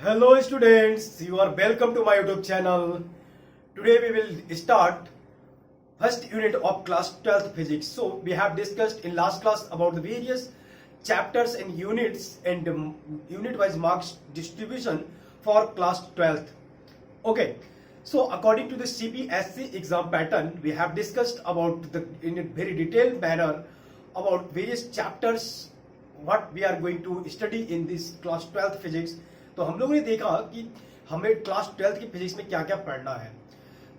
Hello students, you are welcome to my YouTube channel. Today we will start first unit of class 12th physics. So we have discussed in last class about the various chapters and units and unit wise marks distribution for class 12th. Okay, so according to the CPSC exam pattern, we have discussed about the in a very detailed manner about various chapters what we are going to study in this class 12th physics. तो हम लोगों ने देखा कि हमें class 12th की physics में क्या क्या पढ़ना है।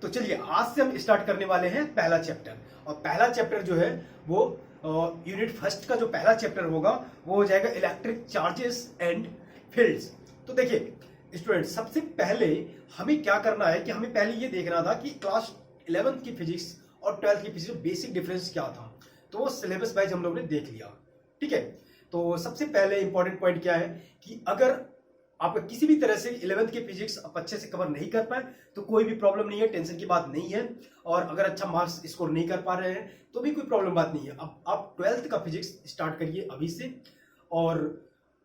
तो चलिए आज से हम स्टार्ट करने वाले हैं पहला चैप्टर, और पहला चैप्टर जो है वो यूनिट फर्स्ट का जो पहला चैप्टर होगा वो हो जाएगा इलेक्ट्रिक चार्जेस एंड फील्ड्स। तो देखिए स्टूडेंट, सबसे पहले हमें क्या करना है कि हमें पहले ये देखना था कि क्लास 11th की फिजिक्स और 12th की फिजिक्स में बेसिक डिफरेंस क्या था। तो वो सिलेबस वाइज हम लोगों ने देख लिया, ठीक है। तो सबसे पहले इंपॉर्टेंट पॉइंट क्या है कि अगर आप किसी भी तरह से 11th की फिजिक्स आप अच्छे से कवर नहीं कर पाए तो कोई भी प्रॉब्लम नहीं है, टेंशन की बात नहीं है। और अगर अच्छा मार्क्स स्कोर नहीं कर पा रहे हैं तो भी कोई प्रॉब्लम बात नहीं है। अब आप 12th का फिजिक्स स्टार्ट करिए अभी से। और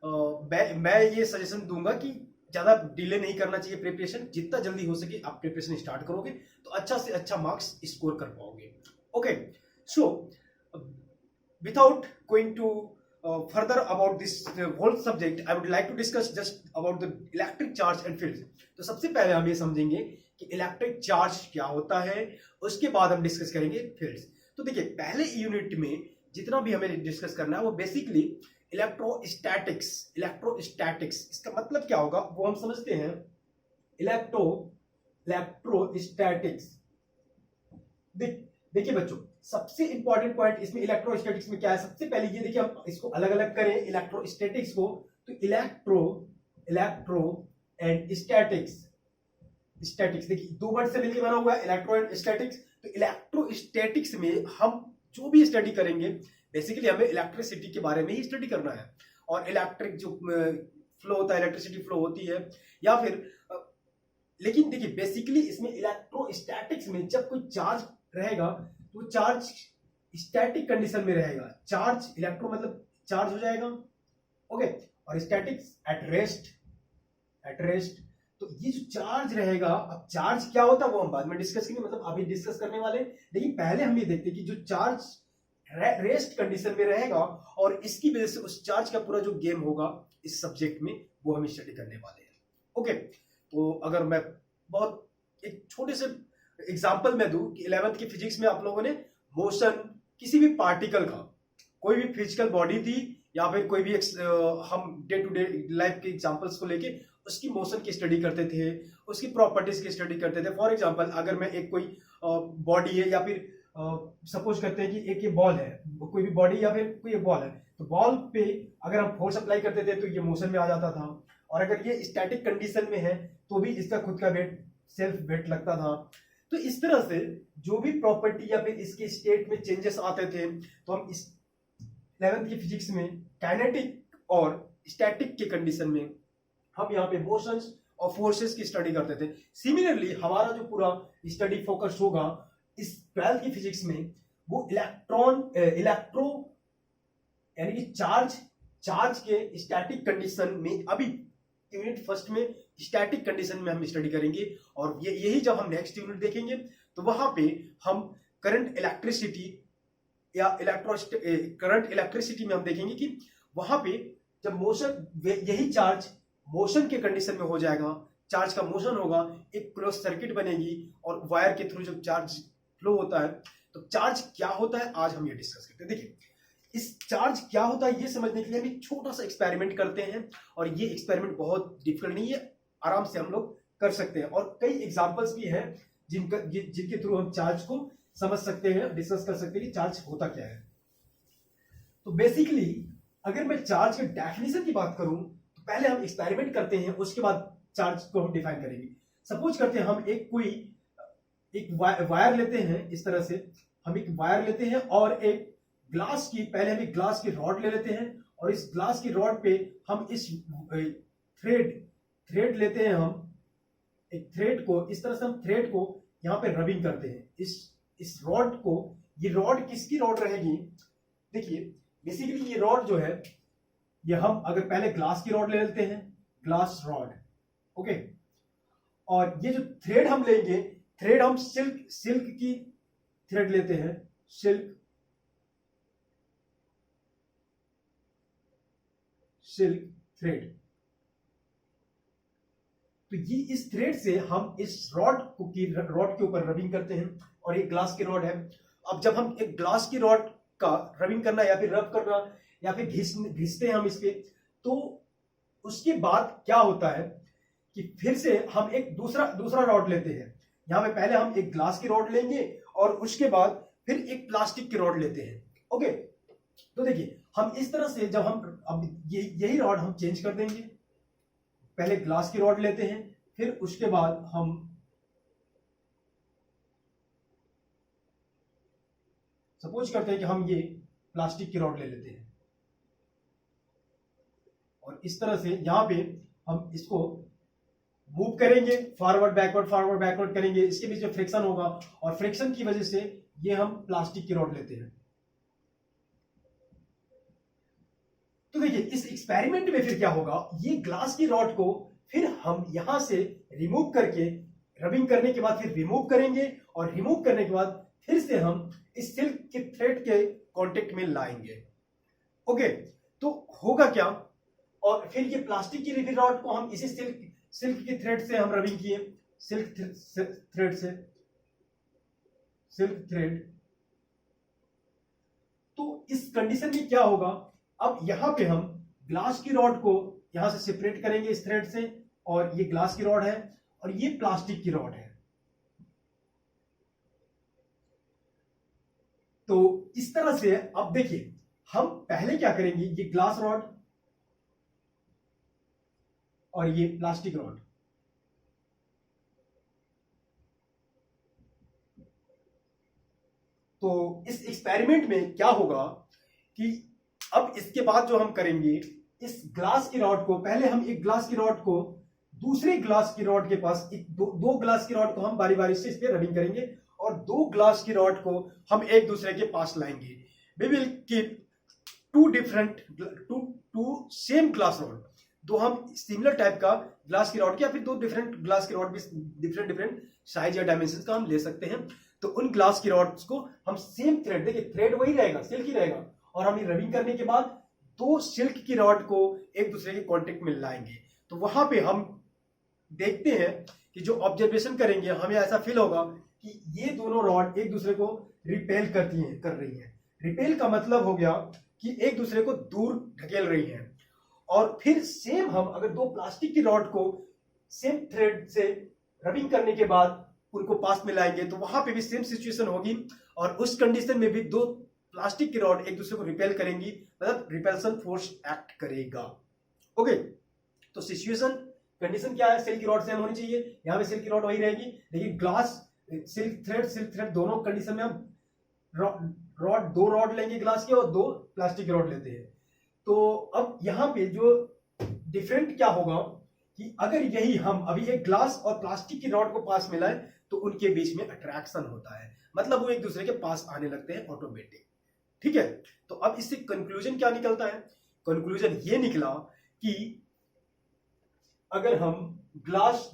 मैं ये सजेशन दूंगा कि ज़्यादा डिले नहीं करना चाहिए प्रिपरेशन। जितना जल्दी हो सके आप प्रिपरेशन स्टार्ट करोगे तो अच्छा से अच्छा मार्क्स स्कोर कर पाओगे। Okay, so without going to further about this whole subject, I would like to discuss just about the electric charge and fields. तो सबसे पहले हम ये समझेंगे कि इलेक्ट्रिक चार्ज क्या होता है, उसके बाद हम डिस्कस करेंगे फील्ड्स। तो देखिए पहले यूनिट में जितना भी हमें डिस्कस करना है वो बेसिकली इलेक्ट्रोस्टैटिक्स। इसका मतलब क्या होगा वो हम समझते हैं। इलेक्ट्रोस्टैटिक्स देखिए बच्चों, सबसे इंपॉर्टेंट पॉइंट इसमें इलेक्ट्रोस्टैटिक्स में क्या है। सबसे पहले ये देखिए हम इसको अलग अलग करें इलेक्ट्रोस्टैटिक्स को, तो इलेक्ट्रो एंड स्टैटिक्स देखिए दो वर्ड से मिलकर बना हुआ है इलेक्ट्रो एंड स्टैटिक्स। तो इलेक्ट्रोस्टैटिक्स में हम जो भी स्टडी करेंगे बेसिकली हमें इलेक्ट्रिसिटी के बारे में ही स्टडी करना है। और इलेक्ट्रिक जो फ्लो होता है, इलेक्ट्रिसिटी फ्लो होती है या फिर लेकिन देखिए बेसिकली इसमें इलेक्ट्रोस्टैटिक्स में जब कोई चार्ज रहेगा तो चार्ज स्टैटिक कंडीशन में रहेगा। चार्ज इलेक्ट्रो मतलब चार्ज हो जाएगा, ओके, और स्टैटिक्स एट रेस्ट। तो ये जो चार्ज रहेगा, अब चार्ज क्या होता है वो हम बाद में डिस्कस करेंगे, मतलब अभी डिस्कस करने वाले। लेकिन पहले हम ये देखते हैं कि जो चार्ज रेस्ट कंडीशन में रहेगा और इसकी वजह से उस चार्ज का पूरा जो गेम होगा इस सब्जेक्ट में वो हम स्टडी करने वाले हैं। ओके, तो अगर मैं बहुत एक छोटे से एग्जाम्पल में दूं कि 11th की फिजिक्स में आप लोगों ने मोशन किसी भी पार्टिकल का, कोई भी फिजिकल बॉडी थी या फिर कोई भी हम डे टू डे लाइफ के एग्जांपल्स को लेके उसकी मोशन की स्टडी करते थे, उसकी प्रॉपर्टीज की स्टडी करते थे। फॉर एग्जांपल अगर मैं एक कोई बॉडी है या फिर सपोज करते हैं कि एक ये बॉल है, कोई भी बॉडी या फिर कोई एक बॉल है, तो बॉल पे अगर हम फोर्स अप्लाई करते थे तो ये मोशन में आ जाता था। और अगर ये स्टैटिक कंडीशन में है तो भी इसका खुद का वेट, सेल्फ वेट लगता था। तो इस तरह से जो भी प्रॉपर्टी या फिर इसके स्टेट में चेंजेस आते थे तो हम इस 11th की फिजिक्स में काइनेटिक और स्टैटिक के कंडीशन में हम यहाँ पे मोशंस और फोर्सेस की स्टडी करते थे। सिमिलरली हमारा जो पूरा स्टडी फोकस होगा इस 12th की फिजिक्स में वो इलेक्ट्रो यानी कि चार्ज के स्टैटिक कंडीशन में, अभी यूनिट फर्स्ट में स्टैटिक कंडीशन में हम स्टडी करेंगे। और यही जब हम नेक्स्ट यूनिट देखेंगे तो वहां पे हम करंट इलेक्ट्रिसिटी में हम देखेंगे कि वहां पे जब मोशन, यही चार्ज मोशन के कंडीशन में हो जाएगा, चार्ज का मोशन होगा, एक क्लोज सर्किट बनेगी और वायर के थ्रू जब चार्ज फ्लो होता है तो चार्ज क्या होता है आज हम ये डिस्कस करते हैं। देखिए इस चार्ज क्या होता है ये समझने के लिए हम एक छोटा सा एक्सपेरिमेंट करते हैं, और ये एक्सपेरिमेंट बहुत डिफिकल्ट नहीं है, आराम से हम लोग कर सकते हैं। और कई एग्जांपल्स भी हैं जिनके थ्रू हम चार्ज को समझ सकते हैं, डिस्कस कर सकते हैं कि चार्ज होता क्या है। तो बेसिकली अगर मैं चार्ज के डेफिनेशन की बात करूं तो पहले हम एक्सपेरिमेंट करते हैं, उसके बाद चार्ज को हम डिफाइन करेंगे। सपोज करते हैं हम एक वायर लेते हैं, इस तरह से हम एक वायर लेते हैं और एक ग्लास की, पहले हम एक ग्लास की रॉड ले लेते हैं और इस ग्लास की रॉड पे हम इस थ्रेड लेते हैं, हम एक थ्रेड को इस तरह से हम थ्रेड को यहाँ पे रबिंग करते हैं इस रॉड को। ये रॉड किसकी रॉड रहेगी? देखिए बेसिकली ये रॉड जो है ये हम अगर पहले ग्लास की रॉड ले लेते हैं, ग्लास रॉड, ओके। और ये जो थ्रेड हम लेंगे, थ्रेड हम सिल्क की थ्रेड लेते हैं, सिल्क थ्रेड। तो ये इस थ्रेड से हम इस रॉड के ऊपर रबिंग करते हैं, और ये ग्लास की रॉड है। अब जब हम एक ग्लास की रॉड का रबिंग करना या फिर रब करना या फिर घिसते हैं हम इस पे, तो उसके बाद क्या होता है कि फिर से हम एक दूसरा रॉड लेते हैं। यहां पे पहले हम एक ग्लास की रॉड लेंगे और उसके बाद फिर एक प्लास्टिक की रॉड लेते हैं। ओके, तो देखिए हम इस तरह से जब हम अब यही रॉड हम चेंज कर देंगे। पहले ग्लास की रॉड लेते हैं, फिर उसके बाद हम सपोज करते हैं कि हम ये प्लास्टिक की रॉड ले लेते हैं, और इस तरह से यहां पे हम इसको मूव करेंगे, फॉरवर्ड बैकवर्ड करेंगे। इसके बीच में फ्रिक्शन होगा, और फ्रिक्शन की वजह से ये हम प्लास्टिक की रॉड लेते हैं। तो देखिए इस एक्सपेरिमेंट में फिर क्या होगा, ये ग्लास की रॉड को फिर हम यहां से रिमूव करके, रबिंग करने के बाद फिर रिमूव करेंगे, और रिमूव करने के बाद फिर से हम इस सिल्क के थ्रेड के कांटेक्ट में लाएंगे। ओके, तो होगा क्या, और फिर ये प्लास्टिक की रिबन रॉड को हम इसी सिल्क के थ्रेड से हम रबिंग किए, सिल्क थ्रेड। तो इस कंडीशन में क्या होगा, अब यहां पे हम ग्लास की रॉड को यहां से सेपरेट करेंगे इस थ्रेड से, और ये ग्लास की रॉड है और ये प्लास्टिक की रॉड है। तो इस तरह से अब देखिए हम पहले क्या करेंगे, ये ग्लास रॉड और ये प्लास्टिक रॉड, तो इस एक्सपेरिमेंट में क्या होगा कि अब इसके बाद जो हम करेंगे, इस ग्लास की रॉड को पहले हम एक ग्लास की रॉड को दूसरे ग्लास की रॉड के पास, दो ग्लास की रॉड को हम बारी बारी से इस पे रबिंग करेंगे, और दो ग्लास की रॉड को हम एक दूसरे के पास लाएंगे। We will keep two same glass rod, दो हम सिमिलर टाइप का ग्लास की रॉड, या फिर दो डिफरेंट ग्लास की रॉड भी डिफरेंट साइज या डायमेंशन का हम ले सकते हैं। तो उन ग्लास की रॉड्स को हम सेम थ्रेड, देखिए थ्रेड वही रहेगा, सिल्क ही रहेगा, और हम ये रबिंग करने के बाद दो सिल्क की रॉड को एक दूसरे के कांटेक्ट में लाएंगे। तो वहां पे हम देखते हैं कि जो ऑब्जर्वेशन करेंगे, हमें ऐसा फील होगा कि ये दोनों रॉड एक दूसरे को रिपेल कर रही हैं। रिपेल का मतलब हो गया कि एक दूसरे को दूर ढकेल रही हैं। और फिर सेम हम अगर दो प्लास्टिक की रॉड को सेम थ्रेड से रबिंग करने के बाद उनको पास में लाएंगे, तो वहां पे भी सेम सिचुएशन होगी, और उस कंडीशन में भी दो प्लास्टिक की रॉड एक दूसरे को रिपेल करेंगी, मतलब रिपेल्सन फोर्स एक्ट करेगा। ओके, तो सिचुएशन कंडीशन क्या है, सिल्क की रॉड सेम होनी चाहिए, यहां पे सिल्क की रॉड वही रहेगी, लेकिन ग्लास सिल्क थ्रेड दोनों कंडीशन में हम दो रॉड लेंगे ग्लास के और दो प्लास्टिक की रॉड लेते हैं। तो अब यहां पे जो डिफरेंट क्या होगा कि अगर यही हम अभी एक ग्लास और प्लास्टिक की रॉड को पास मिलाएं, तो उनके बीच में अट्रैक्शन होता है, मतलब वो एक दूसरे के पास आने लगते हैं ऑटोमेटिक। ठीक है, तो अब इससे कंक्लूजन क्या निकलता है, कंक्लूजन ये निकला कि अगर हम ग्लास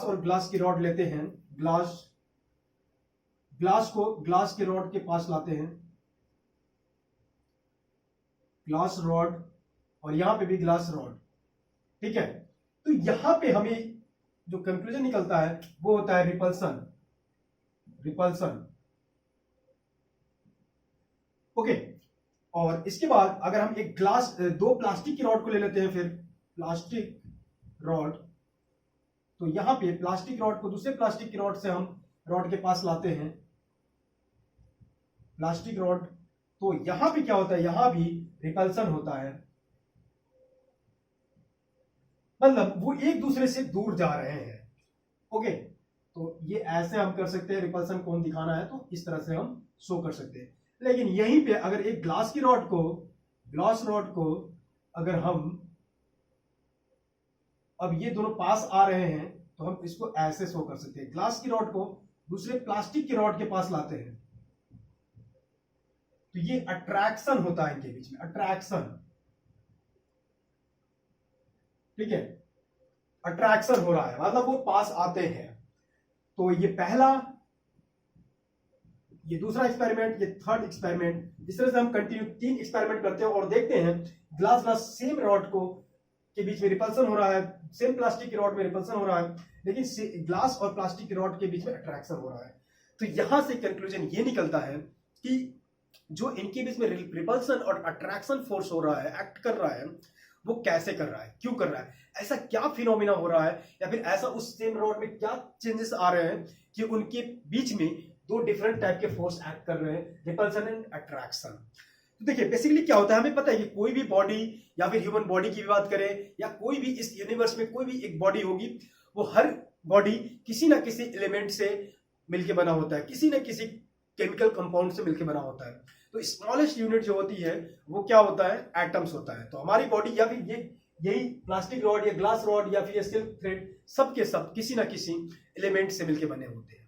और ग्लास की रॉड लेते हैं, ग्लास को ग्लास के रॉड के पास लाते हैं, ग्लास रॉड, और यहां पे भी ग्लास रॉड, ठीक है, तो यहां पे हमें जो कंक्लूजन निकलता है वो होता है रिपल्सन। ओके, और इसके बाद अगर हम एक दो प्लास्टिक की रॉड को ले लेते हैं, फिर प्लास्टिक रॉड, तो यहां पे प्लास्टिक रॉड को दूसरे प्लास्टिक की रॉड से हम रॉड के पास लाते हैं, प्लास्टिक रॉड, तो यहां पे क्या होता है, यहां भी रिपल्सन होता है, मतलब वो एक दूसरे से दूर जा रहे हैं। ओके, तो ये ऐसे हम कर सकते हैं, रिपल्सन कौन दिखाना है तो इस तरह से हम शो कर सकते हैं। लेकिन यहीं पे अगर एक ग्लास रॉड को अगर हम अब ये दोनों पास आ रहे हैं, तो हम इसको ऐसे शो कर सकते हैं, ग्लास की रॉड को दूसरे प्लास्टिक की रॉड के पास लाते हैं, तो ये अट्रैक्शन होता है इनके बीच में, अट्रैक्शन। ठीक है, अट्रैक्शन हो रहा है, मतलब वो पास आते हैं। तो ये पहला, ये दूसरा एक्सपेरिमेंट, ये थर्ड एक्सपेरिमेंट। इस तरह से हम कंटिन्यू 3 एक्सपेरिमेंट करते हैं और देखते हैं ग्लास ग्लास सेम रॉड को के बीच में रिपल्सन हो रहा है, सेम प्लास्टिक की रॉड में रिपल्सन हो रहा है, लेकिन ग्लास और प्लास्टिक की रॉड के बीच में अट्रैक्शन हो रहा है। तो यहां से कंक्लूजन ये निकलता है कि जो इनके बीच में रिपल्सन और अट्रैक्शन फोर्स हो रहा है, एक्ट कर रहा है, वो कैसे कर रहा है, क्यों कर रहा है, ऐसा क्या फिनोमिना हो रहा है, या फिर ऐसा उस सेम रॉड में क्या चेंजेस आ रहे हैं कि उनके बीच में 2 डिफरेंट टाइप के फोर्स एक्ट कर रहे हैं, रिपल्सन एंड अट्रैक्शन। तो देखिए बेसिकली क्या होता है, हमें पता है कि कोई भी बॉडी या फिर ह्यूमन बॉडी की भी बात करें या कोई भी इस यूनिवर्स में कोई भी एक बॉडी होगी, वो हर बॉडी किसी ना किसी एलिमेंट से मिलके बना होता है, किसी ना किसी केमिकल कंपाउंड से मिलके बना होता है। तो स्मॉलेस्ट यूनिट जो होती है वो क्या होता है, एटम्स होता है। तो हमारी बॉडी या फिर यही प्लास्टिक रॉड या ग्लास रॉड या फिर सिल्क थ्रेड, सब के सब किसी ना किसी एलिमेंट से मिलके बने होते हैं।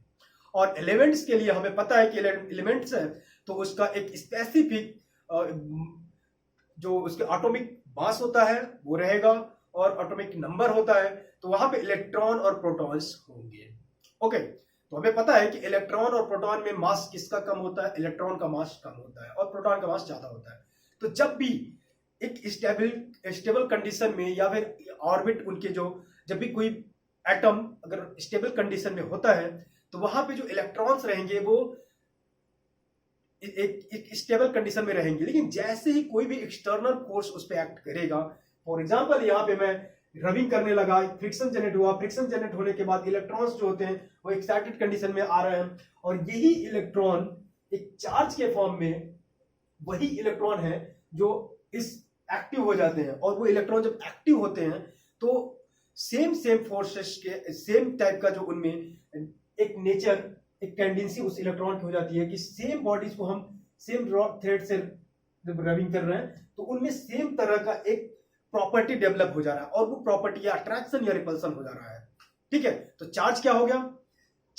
और एलिमेंट्स के लिए हमें पता है कि एलिमेंट्स है तो उसका एक स्पेसिफिक जो उसके एटॉमिक मास होता है वो रहेगा और एटॉमिक नंबर होता है, तो वहां पे इलेक्ट्रॉन और प्रोटॉन्स होंगे। ओके, तो हमें पता है कि इलेक्ट्रॉन और प्रोटॉन में मास किसका कम होता है, इलेक्ट्रॉन का मास कम होता है और प्रोटॉन का मास ज्यादा होता है। तो जब भी एक स्टेबल कंडीशन में या फिर ऑर्बिट उनके जो, जब भी कोई एटम अगर स्टेबल कंडीशन में होता है तो वहां पे जो इलेक्ट्रॉन्स रहेंगे वो एक स्टेबल कंडीशन में रहेंगे। लेकिन जैसे ही कोई भी एक्सटर्नल फोर्स उस पर एक्ट करेगा, फॉर एग्जांपल यहाँ पे मैं रबिंग करने लगा, फ्रिक्शन जनरेट हुआ, फ्रिक्शन जनरेट होने के बाद इलेक्ट्रॉन्स जो होते हैं वो एक्साइटेड कंडीशन में आ रहे हैं और यही इलेक्ट्रॉन एक चार्ज के फॉर्म में वही इलेक्ट्रॉन है जो इस एक्टिव हो जाते हैं। और वो इलेक्ट्रॉन जब एक्टिव होते हैं तो सेम फोर्सेस के सेम टाइप का जो उनमें एक नेचर, एक टेंडेंसी उस इलेक्ट्रॉन की हो जाती है कि सेम बॉडीज को हम सेम थ्रेड से रबिंग कर रहे हैं तो उनमें सेम तरह का एक प्रॉपर्टी डेवलप हो जा रहा है और वो प्रॉपर्टी या अट्रैक्शन या रिपल्सन हो जा रहा है। ठीक है, तो चार्ज क्या हो गया,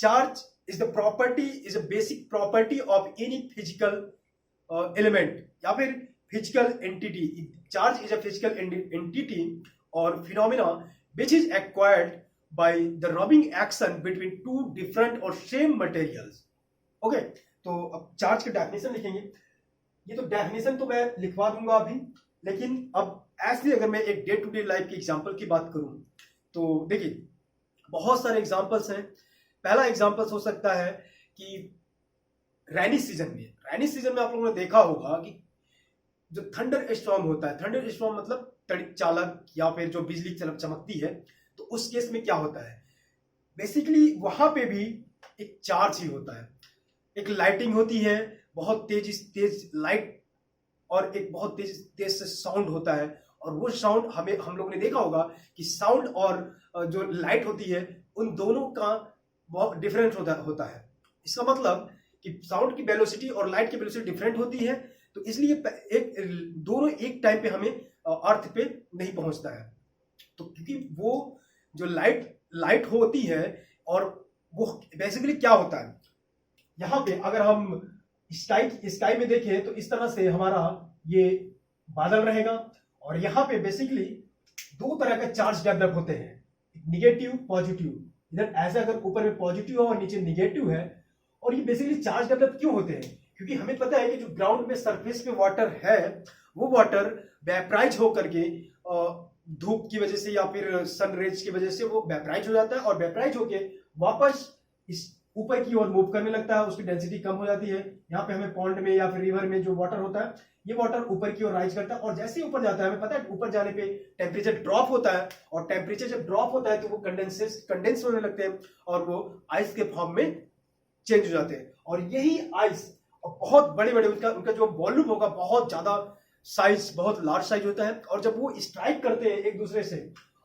charge is the property, is a basic property of any physical element या फिर physical entity. Charge is a physical entity और phenomena which is acquired by the rubbing action between 2 different or same materials. Okay, तो अब charge की definition लिखेंगे। ये तो definition तो मैं लिखवा दूंगा अभी, लेकिन अब ऐसे अगर मैं एक डे टू डे लाइफ की एग्जांपल की बात करूं तो देखिए बहुत सारे एग्जांपल्स हैं। पहला एग्जांपल्स हो सकता है कि रैनी सीजन में आप लोगों ने देखा होगा कि जो थंडर स्टॉर्म होता है, थंडर स्टॉर्म मतलब तड़ित चालक या फिर जो बिजली चमकती है, तो उस केस में क्या होता है, बेसिकली वहां पे भी एक चार्ज ही होता है, एक लाइटिंग होती है, बहुत तेज लाइट और एक बहुत तेज से साउंड होता है। और वो साउंड हम लोग ने देखा होगा कि साउंड और जो लाइट होती है उन दोनों का बहुत डिफरेंट होता है। इसका मतलब कि साउंड की वेलोसिटी और लाइट की वेलोसिटी डिफरेंट होती है, तो इसलिए दोनों एक टाइम पे हमें अर्थ पे नहीं पहुंचता है। तो क्योंकि वो जो लाइट होती है और वो बेसिकली क्या होता है, यहाँ पे अगर हम स्काई में देखें तो इस तरह से हमारा ये बादल रहेगा और यहाँ पे बेसिकली 2 तरह का चार्ज डेवलप होते हैं, निगेटिव पॉजिटिव। इधर ऐसा अगर ऊपर में पॉजिटिव है और नीचे निगेटिव है, और ये बेसिकली चार्ज डेवलप क्यों होते हैं, क्योंकि हमें पता है कि जो ग्राउंड में सरफेस पे वाटर है वो वाटर वेपराइज होकर के धूप की वजह से या फिर सन रेज की वजह से वो वेपराइज हो जाता है और वेपराइज होके वापस इस ऊपर की ओर मूव करने लगता है, उसकी डेंसिटी कम हो जाती है। यहाँ पे हमें पॉन्ड में या फिर रिवर में जो वाटर होता है ये वाटर ऊपर की ओर राइज करता है और जैसे ही ऊपर जाता है हमें पता है ऊपर जाने पे टेम्परेचर ड्रॉप होता है और टेम्परेचर जब ड्रॉप होता है तो वो कंडेंस होने लगते हैं और वो आइस के फॉर्म में चेंज हो जाते हैं। और यही आइस बहुत बड़े उनका जो वॉल्यूम होगा बहुत ज्यादा साइज, बहुत लार्ज साइज होता है और जब वो स्ट्राइक करते हैं एक दूसरे से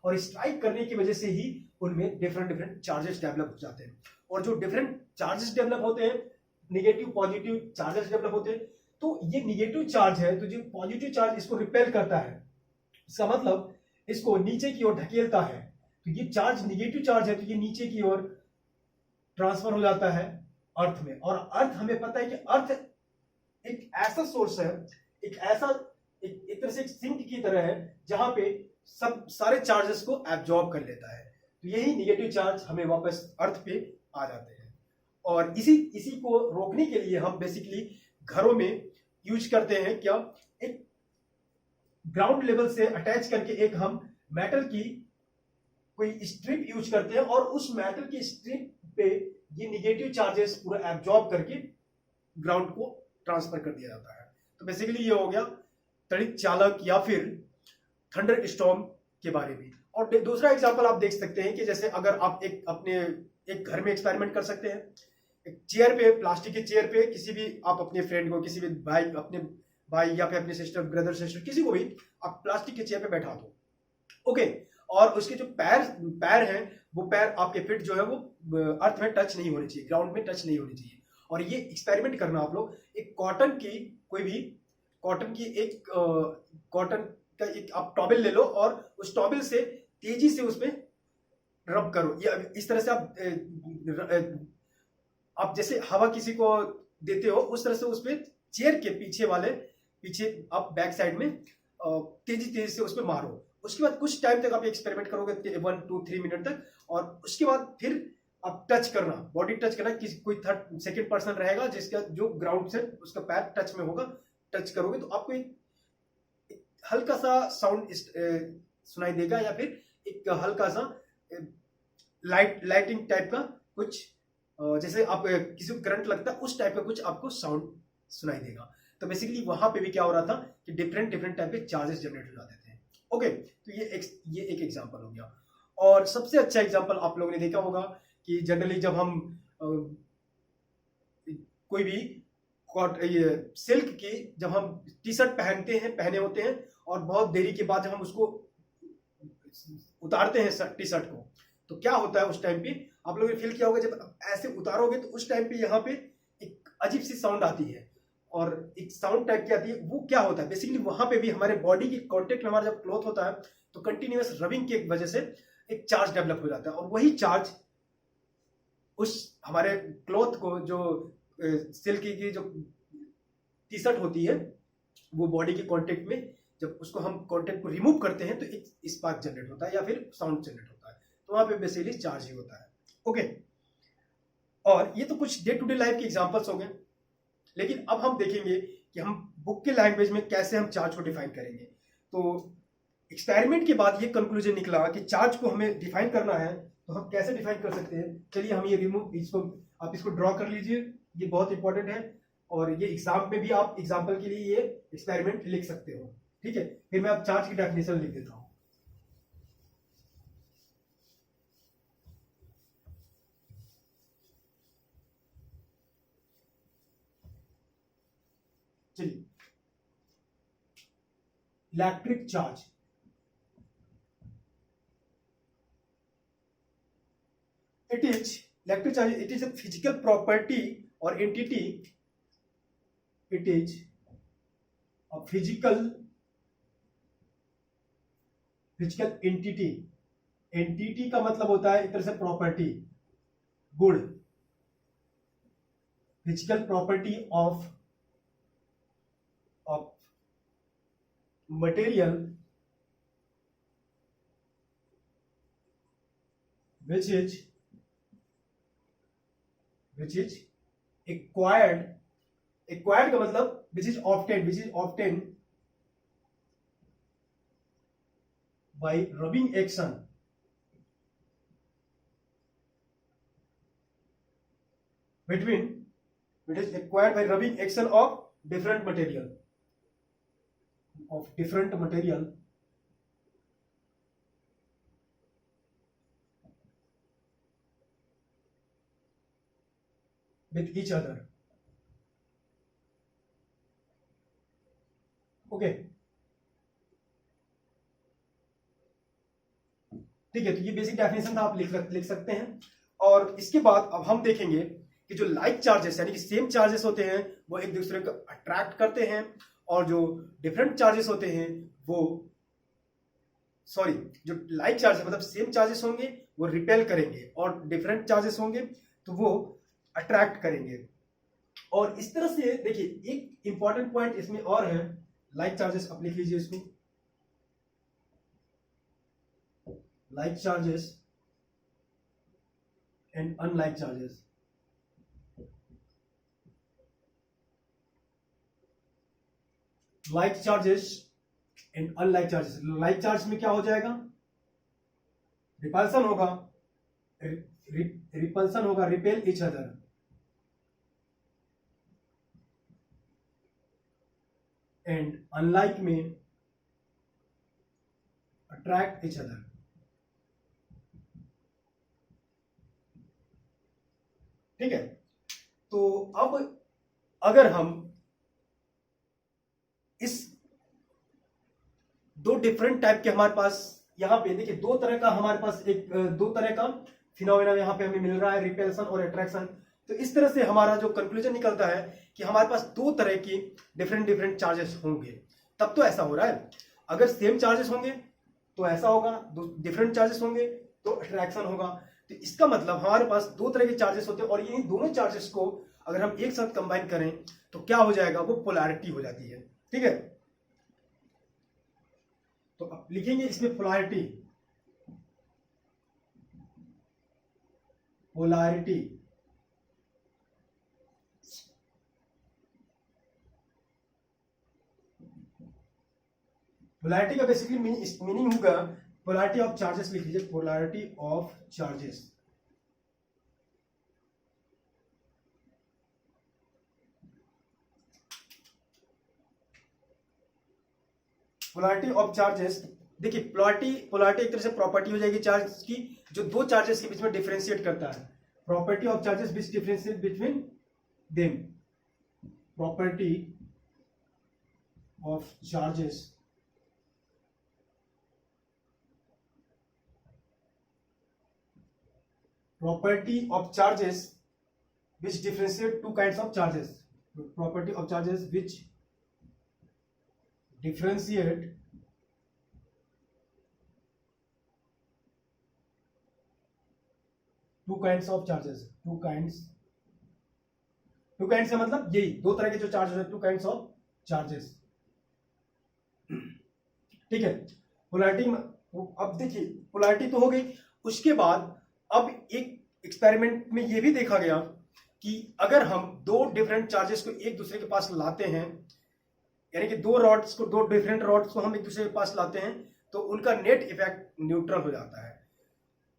और स्ट्राइक करने की वजह से ही उनमें डिफरेंट चार्जेस डेवलप हो जाते हैं। और जो डिफरेंट चार्जेस डेवलप होते हैं, निगेटिव पॉजिटिव चार्जेस डेवलप होते हैं, तो ये निगेटिव चार्ज है तो जो पॉजिटिव चार्ज इसको रिपेल करता है, इसका मतलब इसको नीचे की ओर ढकेलता है। तो ये चार्ज निगेटिव चार्ज है तो ये नीचे की ओर ट्रांसफर हो जाता है अर्थ में। और अर्थ हमें पता है कि अर्थ एक ऐसा सोर्स है, एक तरह से एक सिंक की तरह है जहां पे सब सारे चार्जेस को एब्जॉर्ब कर लेता है। तो यही निगेटिव चार्ज हमें वापस अर्थ पे आ जाते हैं। और इसी इसी को रोकने के लिए हम बेसिकली घरों में यूज करते हैं क्या, एक ग्राउंड लेवल से अटैच करके एक हम मेटल की कोई स्ट्रिप यूज करते हैं और उस मेटल की स्ट्रिप पे ये निगेटिव चार्जेस पूरा एब्जॉर्ब करके ग्राउंड को ट्रांसफर कर दिया जाता है। तो बेसिकली ये हो गया तड़ित चालक या फिर थंडर स्टॉर्म के बारे में। और दूसरा एग्जांपल आप देख सकते हैं कि जैसे अगर आप एक घर में एक्सपेरिमेंट कर सकते हैं, एक चेयर पे, प्लास्टिक की चेयर पे किसी भी आप अपने फ्रेंड को, किसी भी भाई, अपने भाई या फिर अपने सिस्टर, ब्रदर सिस्टर, किसी को भी आप प्लास्टिक के चेयर पे बैठा दो, ओके, और उसके जो पैर हैं वो पैर आपके फिट जो है वो अर्थ में टच नहीं होने चाहिए, ग्राउंड में टच नहीं होने चाहिए। और ये एक्सपेरिमेंट करना आप लोग एक कॉटन की एक कॉटन का एक आप टॉवेल ले लो और उस टॉवेल से तेजी से उसमें रब करो। या इस तरह से आप जैसे हवा किसी को देते हो उस तरह से उसमें चेयर के पीछे आप बैक साइड में तेजी से उसमें मारो। उसके बाद कुछ टाइम तक आप एक्सपेरिमेंट करोगे 1 2 3 मिनट तक, और उसके बाद फिर आप टच करना, बॉडी टच करना, कोई थर्ड सेकंड पर्सन रहेगा जिसका जो ग्राउंड से उसका पैर टच में होगा, टच करोगे तो आपको एक हल्का सा साउंड सुनाई देगा, या फिर एक हल्का सा लाइटिंग टाइप का कुछ, जैसे आप किसी को करंट लगता है उस टाइप का कुछ आपको साउंड सुनाई देगा। तो बेसिकली वहां पे भी क्या हो रहा था कि डिफरेंट टाइप के चार्जेस जनरेट हो जाते थे। ओके, तो ये एक एग्जांपल हो गया। और सबसे अच्छा एग्जांपल आप लोगों ने देखा होगा कि जनरली जब हम कोई भी ये सिल्क की जब हम टी शर्ट पहने होते हैं और बहुत देरी के बाद जब हम उसको उतारते हैं टी शर्ट को, तो क्या होता है उस टाइम पे आप लोगों ने फील किया होगा, जब ऐसे उतारोगे तो उस टाइम पे यहाँ पे एक अजीब सी साउंड आती है और एक साउंड टाइप की आती है। वो क्या होता है बेसिकली, वहां पे भी हमारे बॉडी के कांटेक्ट में हमारा जब क्लॉथ होता है तो कंटिन्यूअस रबिंग की वजह से एक चार्ज डेवलप हो जाता है, और वही चार्ज उस हमारे क्लॉथ को, जो सिल्क की जो टी शर्ट होती है, वो बॉडी के कांटेक्ट में जब उसको हम कांटेक्ट को रिमूव करते हैं तो एक स्पार्क जनरेट होता है या फिर साउंड जनरेट होता है। तो वहां पे बेसिकली चार्ज ही होता है। ओके, और ये तो कुछ डे टू डे लाइफ के एग्जांपल्स हो गए, लेकिन अब हम देखेंगे कि हम बुक के लैंग्वेज में कैसे हम चार्ज को डिफाइन करेंगे। तो एक्सपेरिमेंट के बाद ये कंक्लूजन निकला कि चार्ज को हमें डिफाइन करना है, तो हम कैसे डिफाइन कर सकते हैं। चलिए हम ये आप इसको ड्रॉ कर लीजिए, ये बहुत इंपॉर्टेंट है, और ये एग्जाम में भी आप एग्जाम्पल के लिए ये एक्सपेरिमेंट लिख सकते हो। ठीक है, फिर मैं अब चार्ज की डेफिनेशन लिख देता हूं। चलिए, electric charge it is electric charge, it is a physical property or entity, it is a physical entity का मतलब होता है एक तरह से प्रॉपर्टी, गुण, physical property of material which is acquired का मतलब which is obtained by rubbing action it is acquired by rubbing action of different material with each other. Okay, ठीक है, तो ये बेसिक डेफिनेशन था, आप लिख सकते हैं। और इसके बाद अब हम देखेंगे कि जो लाइक चार्जेस यानी कि सेम चार्जेस होते हैं वो एक दूसरे को अट्रैक्ट करते हैं, और जो डिफरेंट चार्जेस होते हैं जो लाइक चार्जेस मतलब सेम चार्जेस होंगे वो रिपेल करेंगे, और डिफरेंट चार्जेस होंगे तो वो अट्रैक्ट करेंगे। और इस तरह से देखिए, एक इंपॉर्टेंट पॉइंट इसमें और है, लाइक चार्जेस आप लिख लीजिए इसको, like charges and unlike charges. Like charges and unlike charges. like charge में क्या हो जाएगा, रिपल्सन होगा, रिपल्सन होगा, repel each other, and unlike में अट्रैक्ट इच अदर. ठीक है, तो अब अगर हम इस दो डिफरेंट टाइप के हमारे पास यहां पे देखिए, दो तरह का हमारे पास दो तरह का फिनोमेना यहां पे हमें मिल रहा है, रिपेल्सन और अट्रैक्शन. तो इस तरह से हमारा जो कंक्लूजन निकलता है कि हमारे पास दो तरह की डिफरेंट डिफरेंट चार्जेस होंगे. तब तो ऐसा हो रहा है, अगर सेम चार्जेस होंगे तो ऐसा होगा, डिफरेंट चार्जेस होंगे तो अट्रैक्शन होगा. तो इसका मतलब हमारे पास दो तरह के चार्जेस होते हैं और ये दोनों चार्जेस को अगर हम एक साथ कंबाइन करें तो क्या हो जाएगा, वो पोलैरिटी हो जाती है. ठीक है, तो अब लिखेंगे इसमें पोलैरिटी. पोलैरिटी पोलैरिटी का बेसिकली मीनिंग होगा पोलैरिटी ऑफ चार्जेस. लिख लीजिए polarity of charges. Polarity of charges, देखिए पोलैरिटी एक तरह से प्रॉपर्टी हो जाएगी चार्ज की, जो दो चार्जेस के बीच में डिफरेंशिएट करता है. Property of charges which differentiate between them. Property of charges property of charges which differentiate two kinds of charges. Property of charges which differentiate two kinds of charges. two kinds से मतलब यही दो तरह के जो charges है, two kinds of charges. ठीक है, पोलैरिटी. अब देखिए पोलैरिटी तो हो गई, उसके बाद अब एक एक्सपेरिमेंट में यह भी देखा गया कि अगर हम दो डिफरेंट चार्जेस को एक दूसरे के पास लाते हैं, यानी कि दो डिफरेंट रॉड्स को हम एक दूसरे के पास लाते हैं, तो उनका नेट इफेक्ट न्यूट्रल हो जाता है.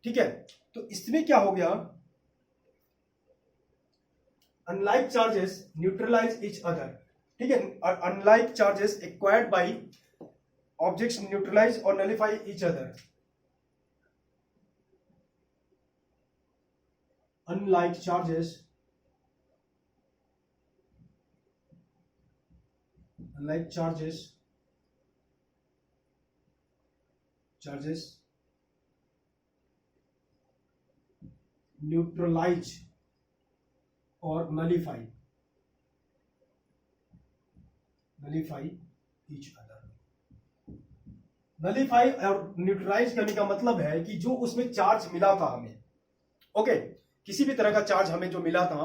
ठीक है, तो इसमें क्या हो गया, unlike charges neutralize each other. ठीक है, unlike charges acquired by objects neutralize और nullify each other. Unlike charges neutralize और nullify each other. nullify और न्यूट्रलाइज करने का मतलब है कि जो उसमें चार्ज मिला था हमें, ओके, किसी भी तरह का चार्ज हमें जो मिला था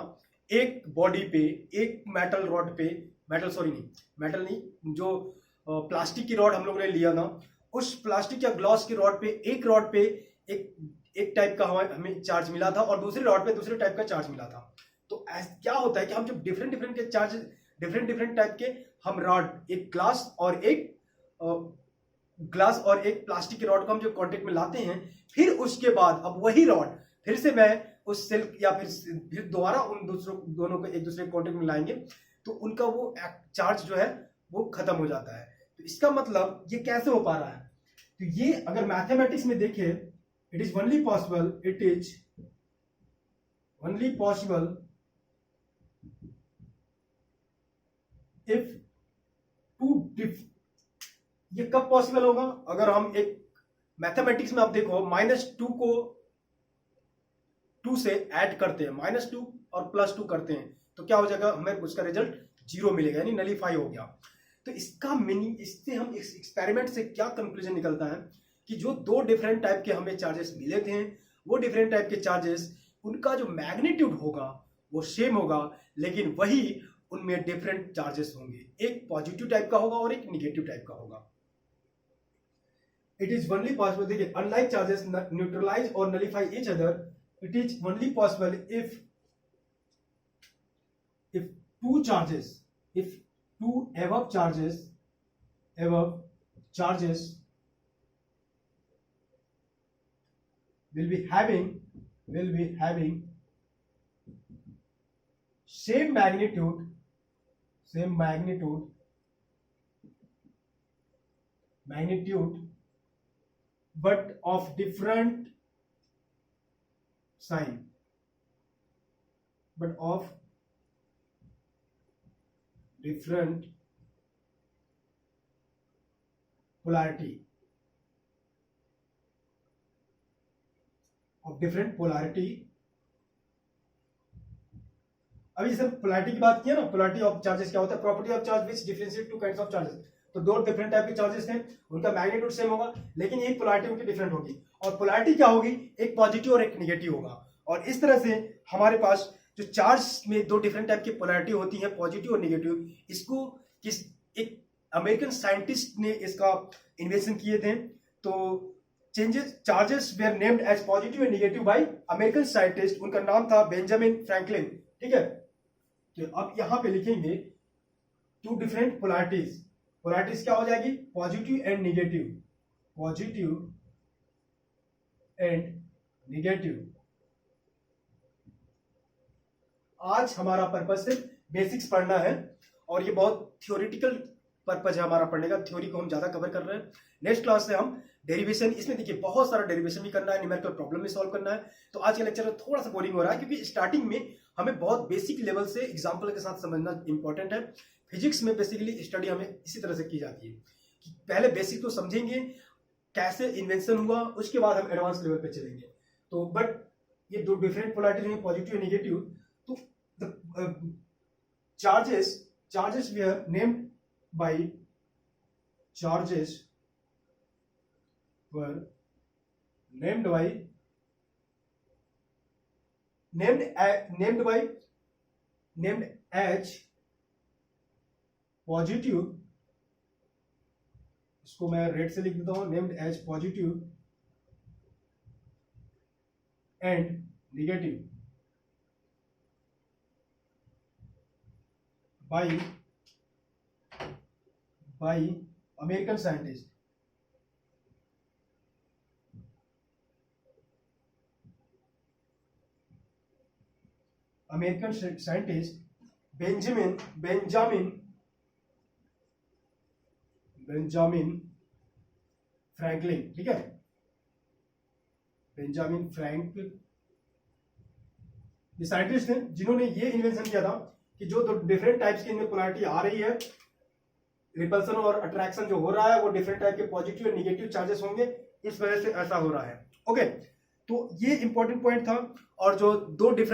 एक बॉडी पे, एक मेटल रॉड पे, मेटल नहीं, जो प्लास्टिक की रॉड हम लोगों ने लिया था, उस प्लास्टिक या ग्लास की रॉड पे, एक रॉड पे एक टाइप का हमें चार्ज मिला था और दूसरी रॉड पे दूसरे टाइप का चार्ज मिला था. तो क्या होता है कि हम जब डिफरेंट के चार्ज डिफरेंट टाइप के हम रॉड, एक ग्लास और एक प्लास्टिक की रॉड को हम जो कांटेक्ट में लाते हैं, फिर उसके बाद अब वही रॉड फिर से मैं उस सिल्क या फिर दोबारा उन दोनों को एक दूसरे कांटेक्ट में लाएंगे, तो उनका वो चार्ज जो है वो खत्म हो जाता है. तो इसका मतलब ये कैसे हो पा रहा है, तो ये अगर मैथमेटिक्स में देखें, it is only possible if ये कब पॉसिबल होगा, अगर हम एक मैथमेटिक्स में आप देखो -2 को 2 से ऐड करते हैं, -2 और +2 करते हैं, तो क्या हो जाएगा, हमें उसका रिजल्ट 0 मिलेगा, यानी नलीफाई हो गया. तो इसका मीनिंग, इससे हम इस एक्सपेरिमेंट से क्या कंक्लूजन निकलता है कि जो दो डिफरेंट टाइप के हमें चार्जेस मिले थे, वो डिफरेंट टाइप के चार्जेस, उनका जो मैग्नीट्यूड होगा वो सेम होगा, लेकिन वही उनमें डिफरेंट चार्जेस होंगे. एक पॉजिटिव टाइप का होगा और एक निगेटिव टाइप का होगा. it is only possible, देखिए unlike charges neutralize or nullify each other, it is only possible if two charges, if two above charges will be having same magnitude but of different sign, but of different polarity, अभी जैसे polarity की बात किया ना, polarity of charges क्या होता है, property of charge which differentiate two kinds of charges, तो दो डिफरेंट टाइप के चार्जेस हैं, उनका मैग्नीट्यूड सेम होगा लेकिन एक पोलैरिटी उनकी डिफरेंट होगी, और पोलैरिटी क्या होगी, एक पॉजिटिव और एक नेगेटिव होगा। और इस तरह से हमारे पास जो चार्ज में दो डिफरेंट टाइप की पोलैरिटी होती है, पॉजिटिव और नेगेटिव, इसको किस एक अमेरिकन साइंटिस्ट ने इसका इन्वेंशन किए थे। तो charges were named as positive and negative by American scientist, उनका नाम था बेंजामिन फ्रैंकलिन। ठीक है, तो अब यहां पे लिखेंगे टू डिफरेंट पोलैरिटीज, पोलैरिटीज क्या हो जाएगी, पॉजिटिव एंड नेगेटिव। आज हमारा पर्पस सिर्फ बेसिक्स पढ़ना है और ये बहुत थ्योरेटिकल पर्पस है हमारा पढ़ने का, थ्योरी को हम ज्यादा कवर कर रहे हैं। नेक्स्ट क्लास से हम डेरिवेशन, इसमें देखिए बहुत सारा डेरिवेशन भी करना है, न्यूमेरिकल प्रॉब्लम भी सॉल्व करना है। तो आज के लेक्चर में थोड़ा सा बोरिंग हो रहा है क्योंकि स्टार्टिंग में हमें बहुत बेसिक लेवल से एग्जाम्पल के साथ समझना इंपॉर्टेंट है। फिजिक्स में बेसिकली स्टडी हमें इसी तरह से की जाती है कि पहले बेसिक तो समझेंगे कैसे इन्वेंशन हुआ, उसके बाद हम एडवांस लेवल पे चलेंगे। तो बट ये दो डिफरेंट पोलैरिटी हैं, पॉजिटिव एंड नेगेटिव, तो charges were named by named as positive, इसको मैं रेड से लिख देता हूं, named as positive and negative by American scientist. American scientist Benjamin Franklin. ठीक है, बेंजामिन फ्रैंकलिन ये साइंटिस्ट हैं जिन्होंने ये इन्वेंशन किया था कि जो दो डिफरेंट टाइप्स की इनमें पोलैरिटी आ रही है, रिपल्सन और अट्रैक्शन जो हो रहा है वो डिफरेंट टाइप के पॉजिटिव और नेगेटिव चार्जेस होंगे, इस वजह से ऐसा हो रहा है। ओके, तो ये इंपॉर्टेंट पॉइंट था। और जो दो डिफरेंट